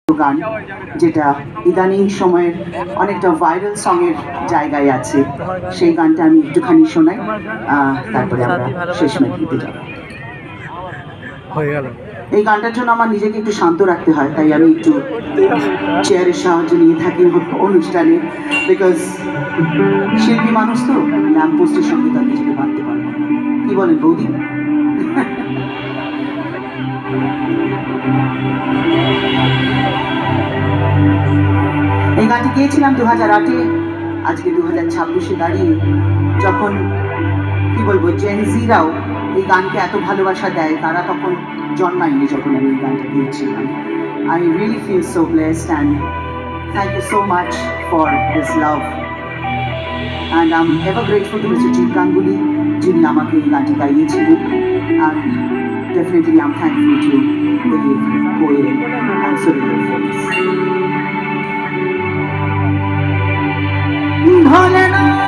গান যেটা ইদানিং সময়ের অনেকটা ভাইরাল সঙের জায়গায় আছে, সেই গানটা আমি একটুখানি শোনাই, তারপরে আমরা শেষ মেঘিতে যাব। এই গানটার জন্য আমার নিজেকে একটু শান্ত রাখতে হয়, তাই আমি একটু চেয়ারের সাহায্য নিয়ে থাকি অনুষ্ঠানে, বিকজ শিল্পী মানুষ তো ল্যাম্প পোস্টের সঙ্গে তার নিজেকে বাঁধতে পারবো। কি বলেন বৌদি? এই গানটি গিয়েছিলাম 2008-এ, আজকে 2026-এ দাঁড়িয়ে যখন কি বলবো জেনজিরাও এই গানকে এত ভালোবাসা দেয়, তারা তখন জন্মায়নি যখন আমি এই গানটা গিয়েছিলাম। I really feel so blessed and thank you so much for this love and I'm ever grateful to Mr. Jeet Ganguly যিনি আমাকে এই গানটি গাইয়েছিলেন, and definitely I'm thankful to Dave, Koel and Surendra for this.